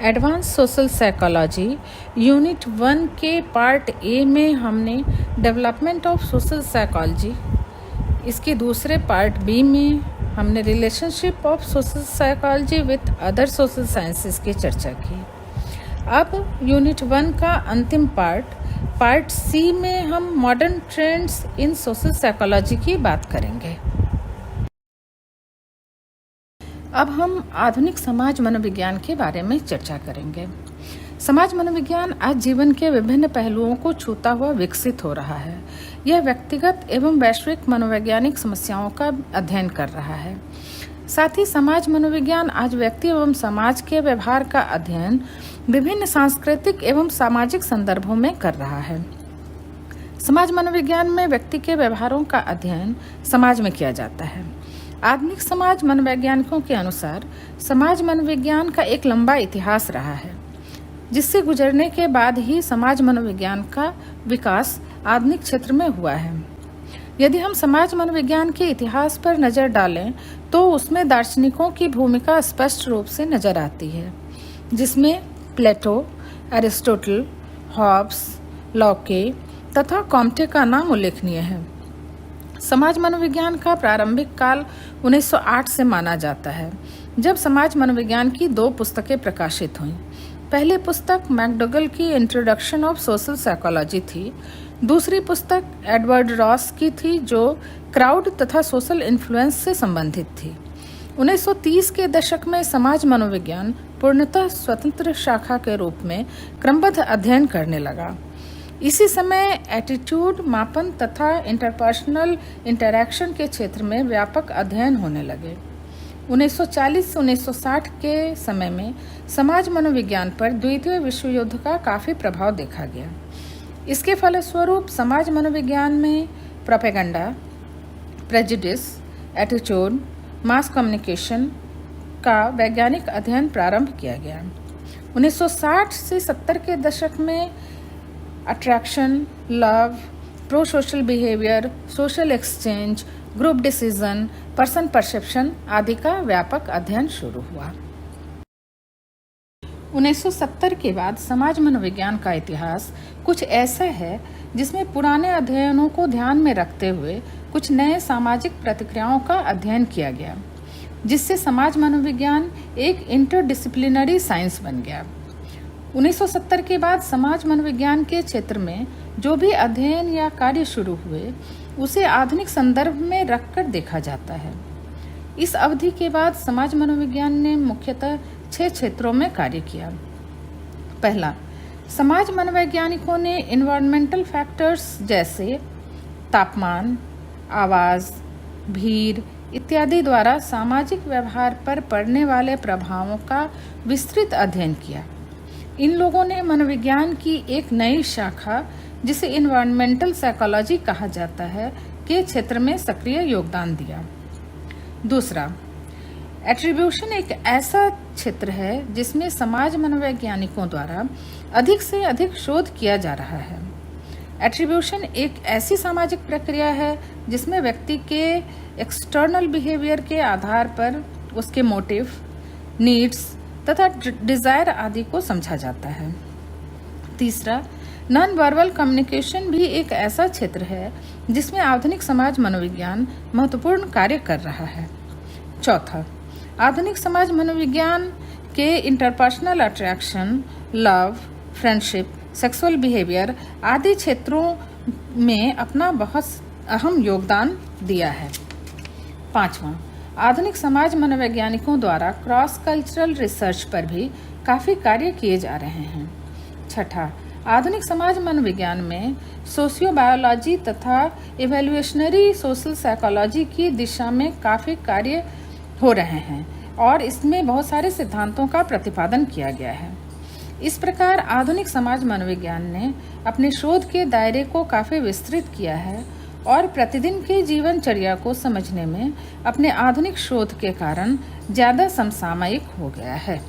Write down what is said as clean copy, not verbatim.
Advance social psychology unit 1 के part A में हमने डेवलपमेंट ऑफ सोशल साइकोलॉजी, इसके दूसरे पार्ट बी में हमने relationship of social psychology with other social sciences की चर्चा की। अब यूनिट 1 का अंतिम पार्ट सी में हम modern trends in social psychology की बात करेंगे। अब हम आधुनिक समाज मनोविज्ञान के बारे में चर्चा करेंगे। समाज मनोविज्ञान आज जीवन के विभिन्न पहलुओं को छूता हुआ विकसित हो रहा है। यह व्यक्तिगत एवं वैश्विक मनोवैज्ञानिक समस्याओं का अध्ययन कर रहा है। साथ ही समाज मनोविज्ञान आज व्यक्ति एवं समाज के व्यवहार का अध्ययन विभिन्न सांस्कृतिक एवं सामाजिक संदर्भों में कर रहा है। समाज मनोविज्ञान में व्यक्ति के व्यवहारों का अध्ययन समाज में किया जाता है। आधुनिक समाज मनोवैज्ञानिकों के अनुसार समाज मनोविज्ञान का एक लंबा इतिहास रहा है, जिससे गुजरने के बाद ही समाज मनोविज्ञान का विकास आधुनिक क्षेत्र में हुआ है। यदि हम समाज मनोविज्ञान के इतिहास पर नजर डालें तो उसमें दार्शनिकों की भूमिका स्पष्ट रूप से नजर आती है, जिसमें प्लेटो, एरिस्टोटल, हॉब्स, लॉके तथा कॉम्टे का नाम उल्लेखनीय है। समाज मनोविज्ञान का प्रारंभिक काल 1908 से माना जाता है, जब समाज मनोविज्ञान की 2 पुस्तकें प्रकाशित हुईं। पहली पुस्तक मैकडोगल की इंट्रोडक्शन ऑफ सोशल साइकोलॉजी थी। दूसरी पुस्तक एडवर्ड रॉस की थी, जो क्राउड तथा सोशल इन्फ्लुएंस से संबंधित थी। 1930 के दशक में समाज मनोविज्ञान पूर्णतः स्वतंत्र शाखा के रूप में क्रमबद्ध अध्ययन करने लगा। इसी समय एटीट्यूड, मापन तथा इंटरपर्सनल इंटरैक्शन के क्षेत्र में व्यापक अध्ययन होने लगे। 1940 से 1960 के समय में समाज मनोविज्ञान पर द्वितीय विश्व युद्ध का काफ़ी प्रभाव देखा गया। इसके फलस्वरूप समाज मनोविज्ञान में propaganda, prejudice, attitude, mass communication का वैज्ञानिक अध्ययन प्रारंभ किया गया। 1960 से 70 के दशक में attraction, love, pro social behaviour, social exchange, group decision, person perception आदि का व्यापक अध्ययन शुरू हुआ। 1970 के बाद समाज मनोविज्ञान का इतिहास कुछ ऐसा है जिसमें पुराने अध्ययनों को ध्यान में रखते हुए कुछ नए सामाजिक प्रतिक्रियाओं का अध्ययन किया गया, जिससे समाज मनोविज्ञान एक इंटरडिसिप्लिनरी साइंस बन गया। 1970 के बाद समाज मनोविज्ञान के क्षेत्र में जो भी अध्ययन या कार्य शुरू हुए, उसे आधुनिक संदर्भ में रखकर देखा जाता है। इस अवधि के बाद समाज मनोविज्ञान ने मुख्यतः 6 क्षेत्रों में कार्य किया। पहला, समाज मनोवैज्ञानिकों ने एनवायरमेंटल फैक्टर्स जैसे तापमान, आवाज़, भीड़ इत्यादि द्वारा सामाजिक व्यवहार पर पड़ने वाले प्रभावों का विस्तृत अध्ययन किया। इन लोगों ने मनोविज्ञान की एक नई शाखा, जिसे एनवायरमेंटल साइकोलॉजी कहा जाता है, के क्षेत्र में सक्रिय योगदान दिया। दूसरा, एट्रीब्यूशन एक ऐसा क्षेत्र है जिसमें समाज मनोवैज्ञानिकों द्वारा अधिक से अधिक शोध किया जा रहा है। एट्रीब्यूशन एक ऐसी सामाजिक प्रक्रिया है जिसमें व्यक्ति के एक्सटर्नल बिहेवियर के आधार पर उसके मोटिव, नीड्स तथा डिजायर आदि को समझा जाता है। तीसरा, नॉन वर्बल कम्युनिकेशन भी एक ऐसा क्षेत्र है जिसमें आधुनिक समाज मनोविज्ञान महत्वपूर्ण कार्य कर रहा है। चौथा, आधुनिक समाज मनोविज्ञान के interpersonal attraction, love, friendship, sexual behaviour आदि क्षेत्रों में अपना बहुत अहम योगदान दिया है। पांचवा, आधुनिक समाज मनोवैज्ञानिकों द्वारा क्रॉस कल्चरल रिसर्च पर भी काफ़ी कार्य किए जा रहे हैं। छठा, आधुनिक समाज मनोविज्ञान में सोशियोबायोलॉजी तथा इवैल्यूएशनरी सोशल साइकोलॉजी की दिशा में काफ़ी कार्य हो रहे हैं और इसमें बहुत सारे सिद्धांतों का प्रतिपादन किया गया है। इस प्रकार आधुनिक समाज मनोविज्ञान ने अपने शोध के दायरे को काफ़ी विस्तृत किया है और प्रतिदिन के जीवनचर्या को समझने में अपने आधुनिक शोध के कारण ज़्यादा समसामयिक हो गया है।